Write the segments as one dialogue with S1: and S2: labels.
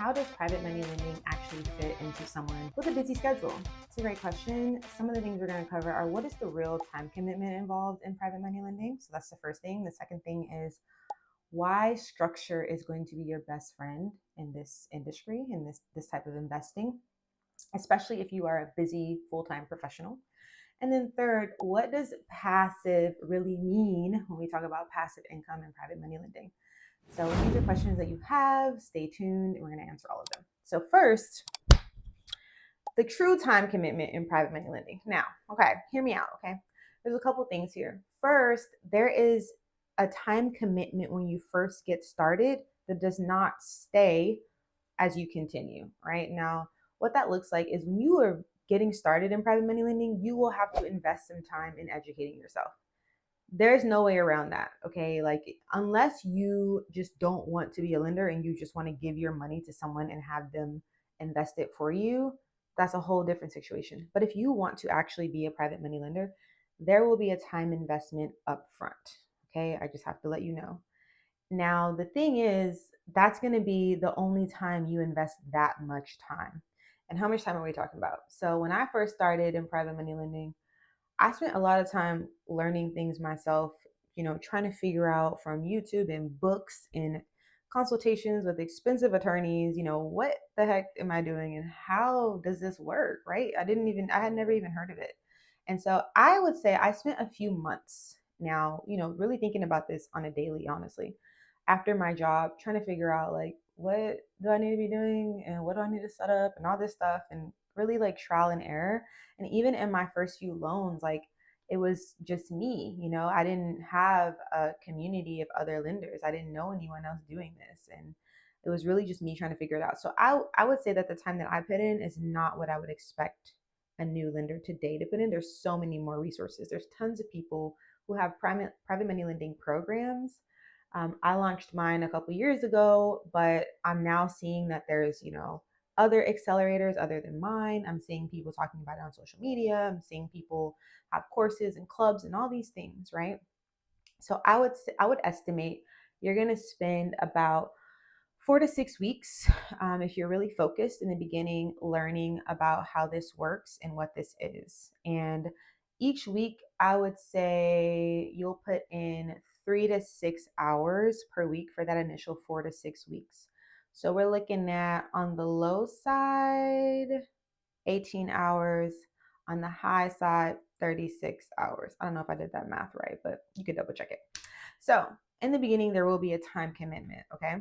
S1: how does private money lending actually fit into someone with a busy schedule? It's a great question. Some of the things we're going to cover are what is the real time commitment involved in private money lending? So that's the first thing. The second thing is why structure is going to be your best friend in this industry, in this type of investing, especially if you are a busy full-time professional. And then third, what does passive really mean when we talk about passive income and private money lending? So these are questions that you have. Stay tuned. We're going to answer all of them. So first, the true time commitment in private money lending. Now, okay, hear me out, okay? There's a couple things here. First, there is a time commitment when you first get started that does not stay as you continue, right? Now, what that looks like is when you are getting started in private money lending, you will have to invest some time in educating yourself. There's no way around that, okay? Like, unless you just don't want to be a lender and you just want to give your money to someone and have them invest it for you, that's a whole different situation. But if you want to actually be a private money lender, there will be a time investment up front, okay? I just have to let you know. Now, the thing is, that's going to be the only time you invest that much time. And how much time are we talking about? So, when I first started in private money lending, I spent a lot of time learning things myself, trying to figure out from YouTube and books and consultations with expensive attorneys, what the heck am I doing and how does this work, right? I had never even heard of it. And so I would say I spent a few months now, really thinking about this on a daily, honestly, after my job, trying to figure out like, what do I need to be doing and what do I need to set up and all this stuff, and really like trial and error. And even in my first few loans, like it was just me, I didn't have a community of other lenders. I didn't know anyone else doing this. And it was really just me trying to figure it out. So I would say that the time that I put in is not what I would expect a new lender today to put in. There's so many more resources. There's tons of people who have private money lending programs. I launched mine a couple years ago, but I'm now seeing that there's, other accelerators other than mine. I'm seeing people talking about it on social media. I'm seeing people have courses and clubs and all these things, right? So I would estimate you're going to spend about 4 to 6 weeks if you're really focused in the beginning, learning about how this works and what this is. And each week, I would say you'll put in 3 to 6 hours per week for that initial 4 to 6 weeks. So we're looking at, on the low side, 18 hours, on the high side, 36 hours. I don't know if I did that math right, but you can double check it. So in the beginning, there will be a time commitment, okay?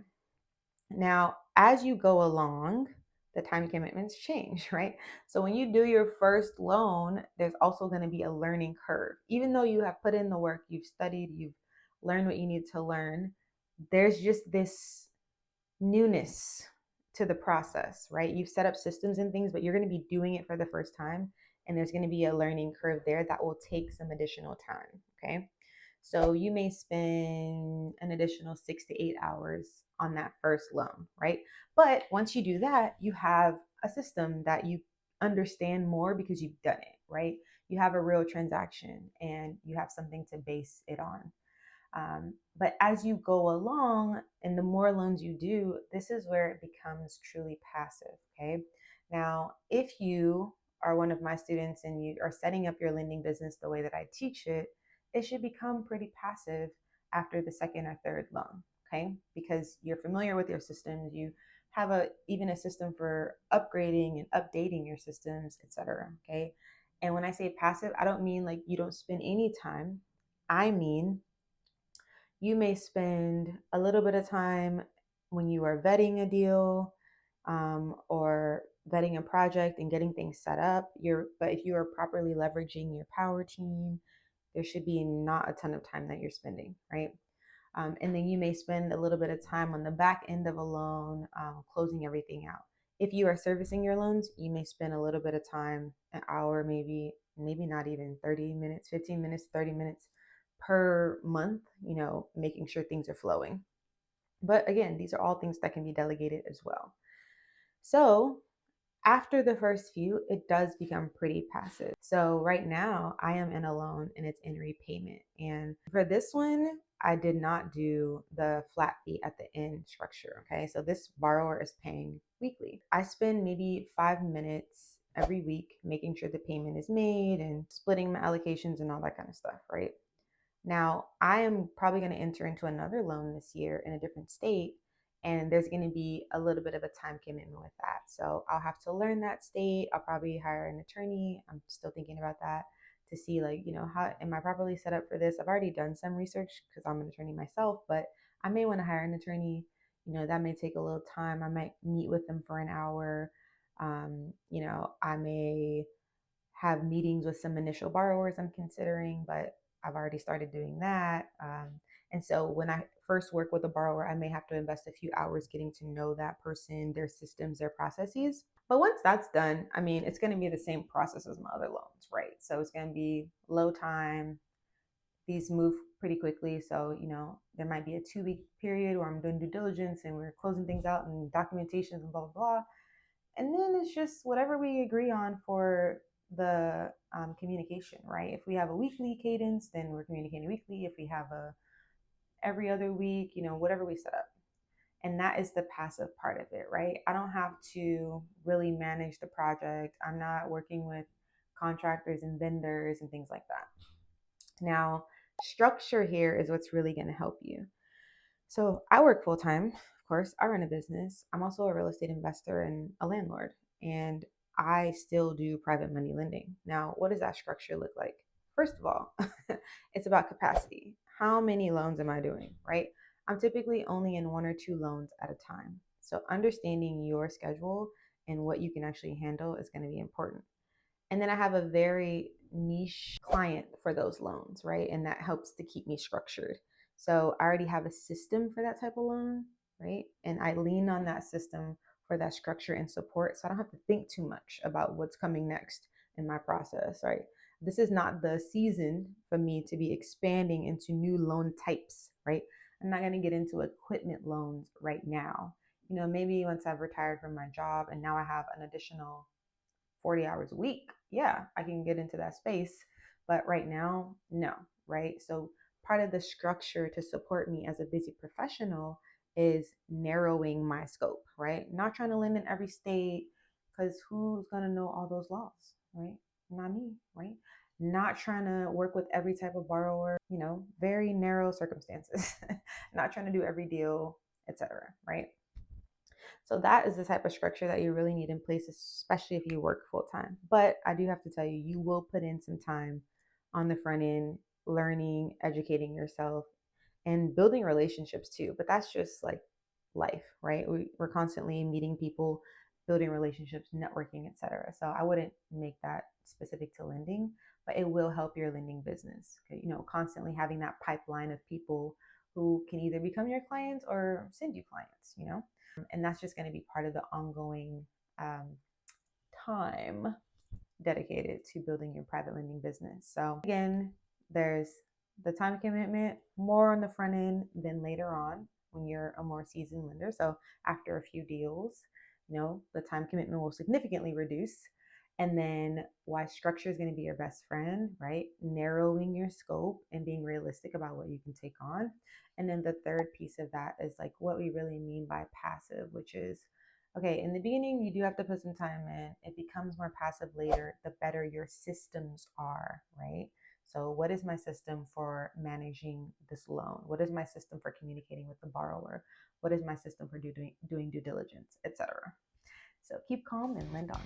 S1: Now, as you go along, the time commitments change, right? So when you do your first loan, there's also going to be a learning curve. Even though you have put in the work, you've studied, you've learned what you need to learn, there's just this newness to the process, right? You've set up systems and things, but you're going to be doing it for the first time. And there's going to be a learning curve there that will take some additional time, okay? So you may spend an additional 6 to 8 hours on that first loan, right? But once you do that, you have a system that you understand more because you've done it, right? You have a real transaction and you have something to base it on. But as you go along and the more loans you do, this is where it becomes truly passive, okay? Now, if you are one of my students and you are setting up your lending business the way that I teach it, it should become pretty passive after the second or third loan, okay? Because you're familiar with your systems, you have even a system for upgrading and updating your systems, etc. Okay. And when I say passive, I don't mean like you don't spend any time. I mean you may spend a little bit of time when you are vetting a deal, or vetting a project and getting things set up. But if you are properly leveraging your power team, there should be not a ton of time that you're spending, right? And then you may spend a little bit of time on the back end of a loan, closing everything out. If you are servicing your loans, you may spend a little bit of time, an hour, maybe not even 30 minutes, 15 minutes, 30 minutes per month, making sure things are flowing. But again, these are all things that can be delegated as well. So after the first few, it does become pretty passive. So right now I am in a loan and it's in repayment. And for this one, I did not do the flat fee at the end structure. Okay. So this borrower is paying weekly. I spend maybe 5 minutes every week making sure the payment is made and splitting my allocations and all that kind of stuff. Right. Now, I am probably going to enter into another loan this year in a different state, and there's going to be a little bit of a time commitment with that. So I'll have to learn that state. I'll probably hire an attorney. I'm still thinking about that to see, like, how am I properly set up for this? I've already done some research because I'm an attorney myself, but I may want to hire an attorney. That may take a little time. I might meet with them for an hour. I may have meetings with some initial borrowers I'm considering, but I've already started doing that. And so when I first work with a borrower, I may have to invest a few hours getting to know that person, their systems, their processes. But once that's done, I mean, it's going to be the same process as my other loans, right? So it's going to be low time. These move pretty quickly. So, there might be a 2 week period where I'm doing due diligence and we're closing things out and documentations and blah, blah, blah. And then it's just whatever we agree on for the communication, right? If we have a weekly cadence, then we're communicating weekly. If we have a every other week, whatever we set up. And that is the passive part of it, right? I don't have to really manage the project. I'm not working with contractors and vendors and things like that. Now, structure here is what's really going to help you. So I work full time, of course. I run a business. I'm also a real estate investor and a landlord, and I still do private money lending. Now, what does that structure look like? First of all, it's about capacity. How many loans am I doing, right? I'm typically only in one or two loans at a time. So understanding your schedule and what you can actually handle is going to be important. And then I have a very niche client for those loans, right? And that helps to keep me structured. So I already have a system for that type of loan, right? And I lean on that system for that structure and support. So I don't have to think too much about what's coming next in my process, right? This is not the season for me to be expanding into new loan types, right? I'm not going to get into equipment loans right now. Maybe once I've retired from my job and now I have an additional 40 hours a week, yeah, I can get into that space. But right now, no, right? So part of the structure to support me as a busy professional is narrowing my scope, right? Not trying to lend in every state because who's going to know all those laws, right? Not me, right? Not trying to work with every type of borrower, very narrow circumstances. Not trying to do every deal, etc., right? So that is the type of structure that you really need in place, especially if you work full time. But I do have to tell you, you will put in some time on the front end, learning, educating yourself, and building relationships too. But that's just like life, right? We're constantly meeting people, building relationships, networking, etc. So I wouldn't make that specific to lending, but it will help your lending business. Constantly having that pipeline of people who can either become your clients or send you clients. And that's just going to be part of the ongoing time dedicated to building your private lending business. So again, there's the time commitment more on the front end than later on when you're a more seasoned lender. So after a few deals, the time commitment will significantly reduce. And then why structure is going to be your best friend, right? Narrowing your scope and being realistic about what you can take on. And then the third piece of that is like what we really mean by passive, which is, okay, in the beginning, you do have to put some time in. It becomes more passive later, the better your systems are, right? So what is my system for managing this loan? What is my system for communicating with the borrower? What is my system for doing due diligence, etc.? So keep calm and lend on.